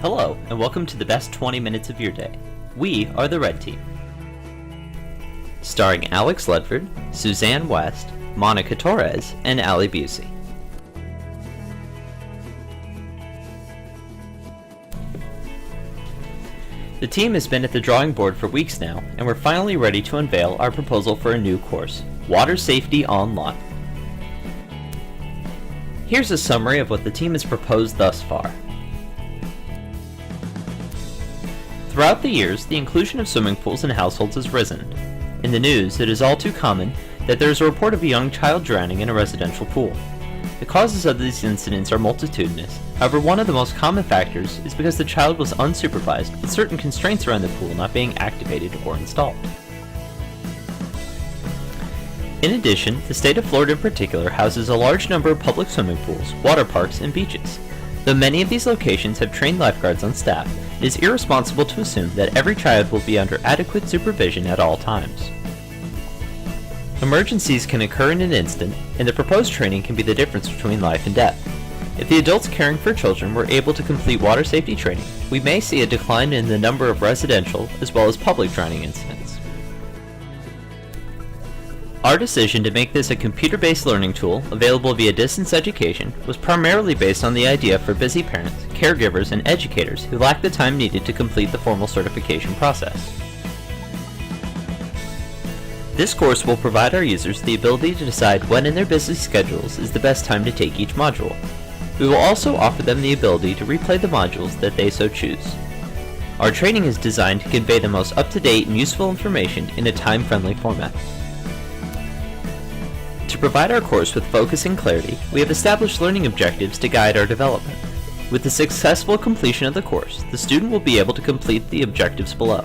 Hello, and welcome to the best 20 minutes of your day. We are the Red Team. Starring Alex Ledford, Suzanne West, Monica Torres, and Ali Busey. The team has been at the drawing board for weeks now, and we're finally ready to unveil our proposal for a new course, Water Safety Online. Here's a summary of what the team has proposed thus far. Throughout the years, the inclusion of swimming pools in households has risen. In the news, it is all too common that there is a report of a young child drowning in a residential pool. The causes of these incidents are multitudinous. However, one of the most common factors is because the child was unsupervised, with certain constraints around the pool not being activated or installed. In addition, the state of Florida in particular houses a large number of public swimming pools, water parks, and beaches. Though many of these locations have trained lifeguards on staff, it is irresponsible to assume that every child will be under adequate supervision at all times. Emergencies can occur in an instant, and the proposed training can be the difference between life and death. If the adults caring for children were able to complete water safety training, we may see a decline in the number of residential as well as public drowning incidents. Our decision to make this a computer-based learning tool available via distance education was primarily based on the idea for busy parents, caregivers, and educators who lack the time needed to complete the formal certification process. This course will provide our users the ability to decide when in their busy schedules is the best time to take each module. We will also offer them the ability to replay the modules that they so choose. Our training is designed to convey the most up-to-date and useful information in a time-friendly format. To provide our course with focus and clarity, we have established learning objectives to guide our development. With the successful completion of the course, the student will be able to complete the objectives below.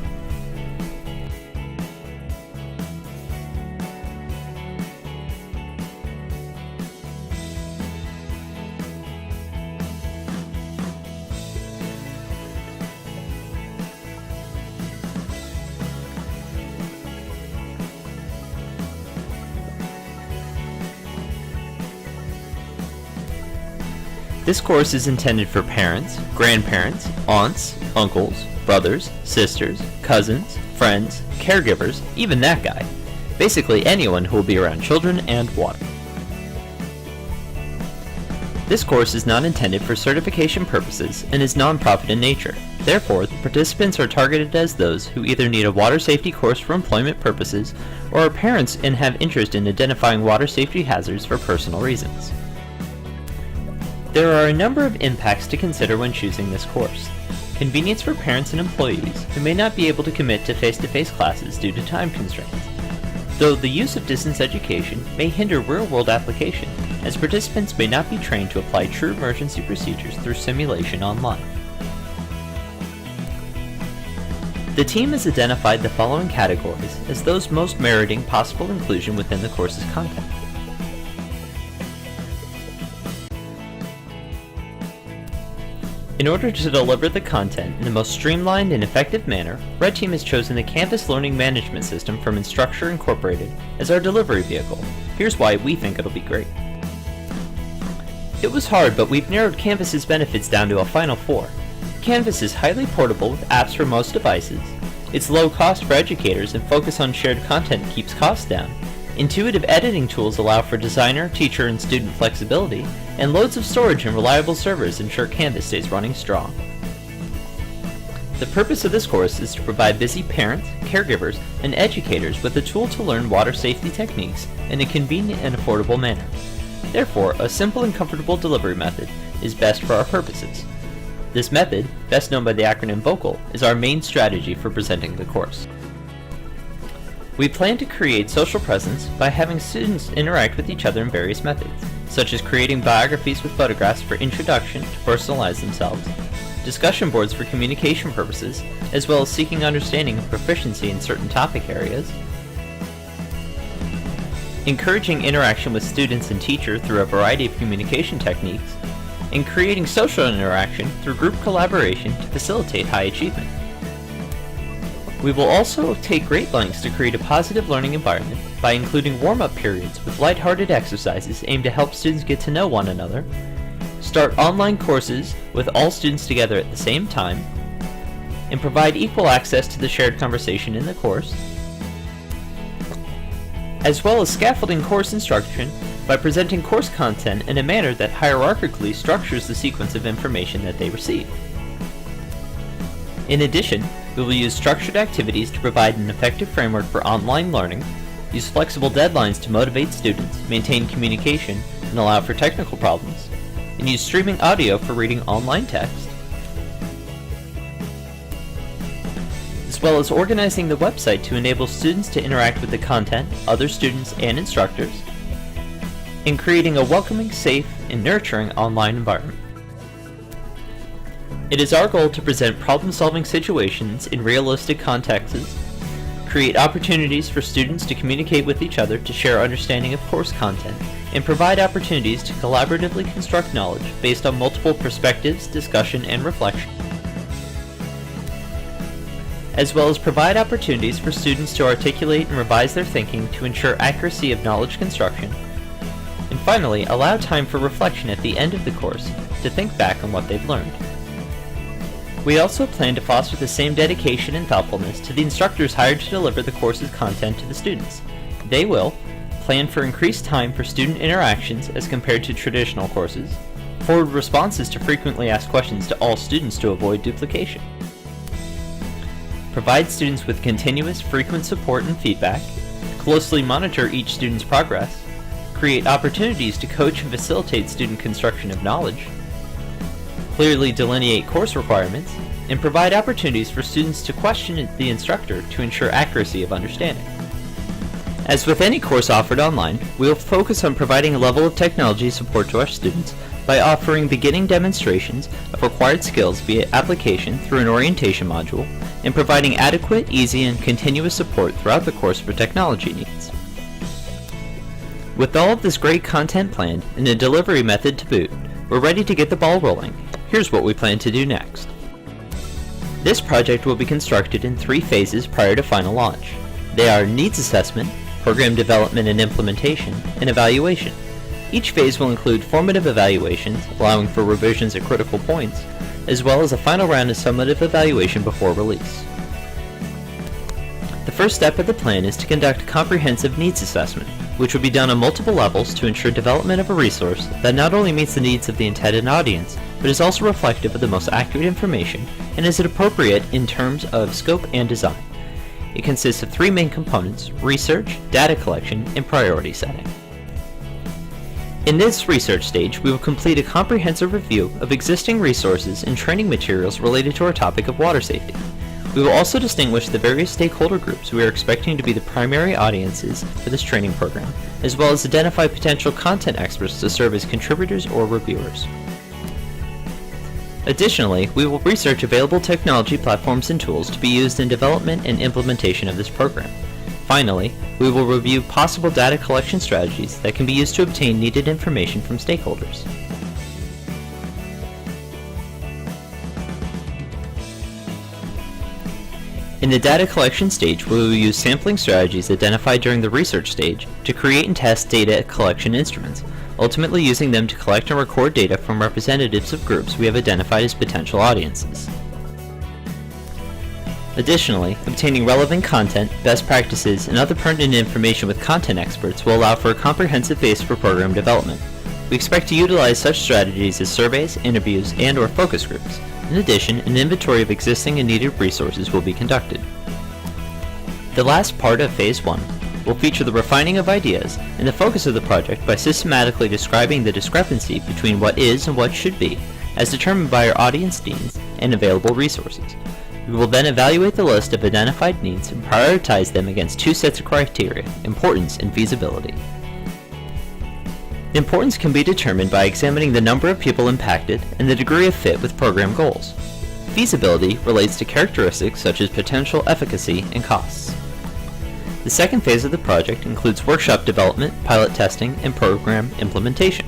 This course is intended for parents, grandparents, aunts, uncles, brothers, sisters, cousins, friends, caregivers, even that guy. Basically anyone who will be around children and water. This course is not intended for certification purposes and is non-profit in nature. Therefore, the participants are targeted as those who either need a water safety course for employment purposes or are parents and have interest in identifying water safety hazards for personal reasons. There are a number of impacts to consider when choosing this course. Convenience for parents and employees who may not be able to commit to face-to-face classes due to time constraints. Though the use of distance education may hinder real-world application, as participants may not be trained to apply true emergency procedures through simulation online. The team has identified the following categories as those most meriting possible inclusion within the course's content. In order to deliver the content in the most streamlined and effective manner, Red Team has chosen the Canvas Learning Management System from Instructure Incorporated as our delivery vehicle. Here's why we think it'll be great. It was hard, but we've narrowed Canvas's benefits down to a final 4. Canvas is highly portable with apps for most devices. It's low cost for educators and focus on shared content keeps costs down. Intuitive editing tools allow for designer, teacher, and student flexibility, and loads of storage and reliable servers ensure Canvas stays running strong. The purpose of this course is to provide busy parents, caregivers, and educators with a tool to learn water safety techniques in a convenient and affordable manner. Therefore, a simple and comfortable delivery method is best for our purposes. This method, best known by the acronym VOCAL, is our main strategy for presenting the course. We plan to create social presence by having students interact with each other in various methods, such as creating biographies with photographs for introduction to personalize themselves, discussion boards for communication purposes, as well as seeking understanding and proficiency in certain topic areas, encouraging interaction with students and teachers through a variety of communication techniques, and creating social interaction through group collaboration to facilitate high achievement. We will also take great lengths to create a positive learning environment by including warm-up periods with lighthearted exercises aimed to help students get to know one another, start online courses with all students together at the same time, and provide equal access to the shared conversation in the course, as well as scaffolding course instruction by presenting course content in a manner that hierarchically structures the sequence of information that they receive. In addition, we will use structured activities to provide an effective framework for online learning, use flexible deadlines to motivate students, maintain communication, and allow for technical problems, and use streaming audio for reading online text, as well as organizing the website to enable students to interact with the content, other students, and instructors, and creating a welcoming, safe, and nurturing online environment. It is our goal to present problem-solving situations in realistic contexts, create opportunities for students to communicate with each other to share understanding of course content, and provide opportunities to collaboratively construct knowledge based on multiple perspectives, discussion, and reflection, as well as provide opportunities for students to articulate and revise their thinking to ensure accuracy of knowledge construction, and finally, allow time for reflection at the end of the course to think back on what they've learned. We also plan to foster the same dedication and thoughtfulness to the instructors hired to deliver the course's content to the students. They will plan for increased time for student interactions as compared to traditional courses, forward responses to frequently asked questions to all students to avoid duplication, provide students with continuous, frequent support and feedback, closely monitor each student's progress, create opportunities to coach and facilitate student construction of knowledge, clearly delineate course requirements, and provide opportunities for students to question the instructor to ensure accuracy of understanding. As with any course offered online, we will focus on providing a level of technology support to our students by offering beginning demonstrations of required skills via application through an orientation module, and providing adequate, easy, and continuous support throughout the course for technology needs. With all of this great content planned and a delivery method to boot, we're ready to get the ball rolling. Here's what we plan to do next. This project will be constructed in 3 phases prior to final launch. They are needs assessment, program development and implementation, and evaluation. Each phase will include formative evaluations, allowing for revisions at critical points, as well as a final round of summative evaluation before release. The first step of the plan is to conduct a comprehensive needs assessment, which will be done on multiple levels to ensure development of a resource that not only meets the needs of the intended audience, but is also reflective of the most accurate information and is appropriate in terms of scope and design. It consists of 3 main components: research, data collection, and priority setting. In this research stage, we will complete a comprehensive review of existing resources and training materials related to our topic of water safety. We will also distinguish the various stakeholder groups we are expecting to be the primary audiences for this training program, as well as identify potential content experts to serve as contributors or reviewers. Additionally, we will research available technology platforms and tools to be used in development and implementation of this program. Finally, we will review possible data collection strategies that can be used to obtain needed information from stakeholders. In the data collection stage, we will use sampling strategies identified during the research stage to create and test data collection instruments, ultimately using them to collect and record data from representatives of groups we have identified as potential audiences. Additionally, obtaining relevant content, best practices, and other pertinent information with content experts will allow for a comprehensive base for program development. We expect to utilize such strategies as surveys, interviews, and/or focus groups. In addition, an inventory of existing and needed resources will be conducted. The last part of Phase 1 will feature the refining of ideas and the focus of the project by systematically describing the discrepancy between what is and what should be, as determined by our audience needs and available resources. We will then evaluate the list of identified needs and prioritize them against 2 sets of criteria: importance and feasibility. Importance can be determined by examining the number of people impacted and the degree of fit with program goals. Feasibility relates to characteristics such as potential efficacy and costs. The second phase of the project includes workshop development, pilot testing, and program implementation,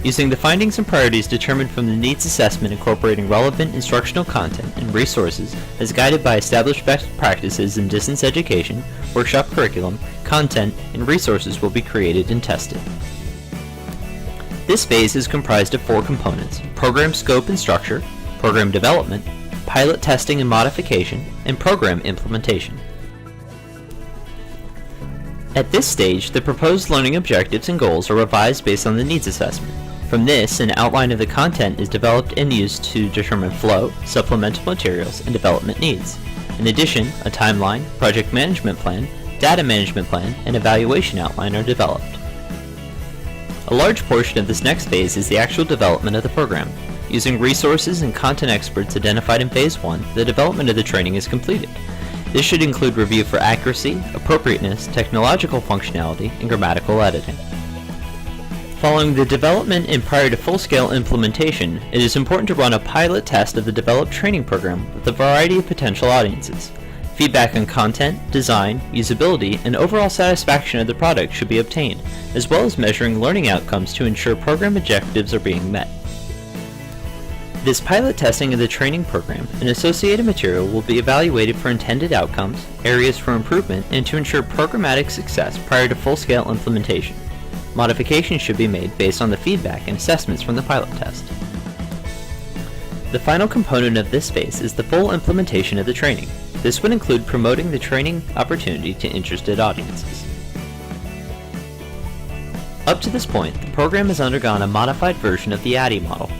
using the findings and priorities determined from the needs assessment incorporating relevant instructional content and resources as guided by established best practices in distance education. Workshop curriculum, content, and resources will be created and tested. This phase is comprised of 4 components: program scope and structure, program development, pilot testing and modification, and program implementation. At this stage, the proposed learning objectives and goals are revised based on the needs assessment. From this, an outline of the content is developed and used to determine flow, supplemental materials, and development needs. In addition, a timeline, project management plan, data management plan, and evaluation outline are developed. A large portion of this next phase is the actual development of the program. Using resources and content experts identified in Phase 1, the development of the training is completed. This should include review for accuracy, appropriateness, technological functionality, and grammatical editing. Following the development and prior to full-scale implementation, it is important to run a pilot test of the developed training program with a variety of potential audiences. Feedback on content, design, usability, and overall satisfaction of the product should be obtained, as well as measuring learning outcomes to ensure program objectives are being met. This pilot testing of the training program and associated material will be evaluated for intended outcomes, areas for improvement, and to ensure programmatic success prior to full-scale implementation. Modifications should be made based on the feedback and assessments from the pilot test. The final component of this phase is the full implementation of the training. This would include promoting the training opportunity to interested audiences. Up to this point, the program has undergone a modified version of the ADDIE model.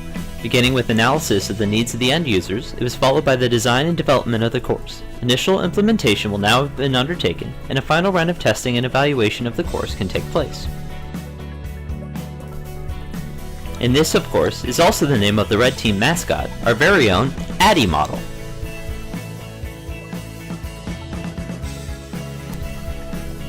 Beginning with analysis of the needs of the end users, it was followed by the design and development of the course. Initial implementation will now have been undertaken, and a final round of testing and evaluation of the course can take place. And this, of course, is also the name of the Red Team mascot, our very own ADDIE model.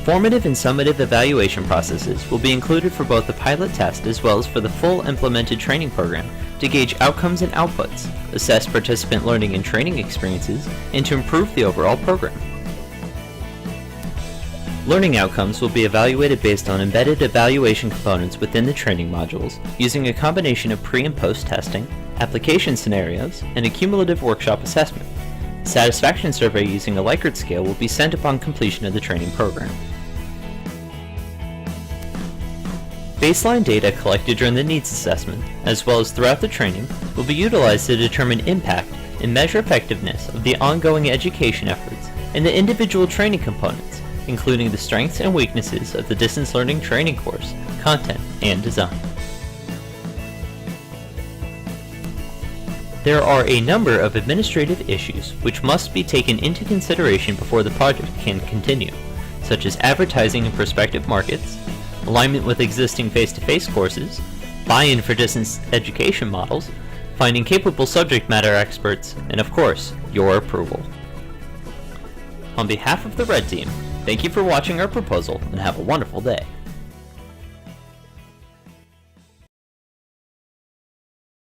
Formative and summative evaluation processes will be included for both the pilot test as well as for the full implemented training program to gauge outcomes and outputs, assess participant learning and training experiences, and to improve the overall program. Learning outcomes will be evaluated based on embedded evaluation components within the training modules, using a combination of pre- and post-testing, application scenarios, and a cumulative workshop assessment. A satisfaction survey using a Likert scale will be sent upon completion of the training program. Baseline data collected during the needs assessment, as well as throughout the training, will be utilized to determine impact and measure effectiveness of the ongoing education efforts and the individual training components, including the strengths and weaknesses of the distance learning training course, content, and design. There are a number of administrative issues which must be taken into consideration before the project can continue, such as advertising in prospective markets, alignment with existing face-to-face courses, buy-in for distance education models, finding capable subject matter experts, and of course, your approval. On behalf of the Red Team, thank you for watching our proposal and have a wonderful day.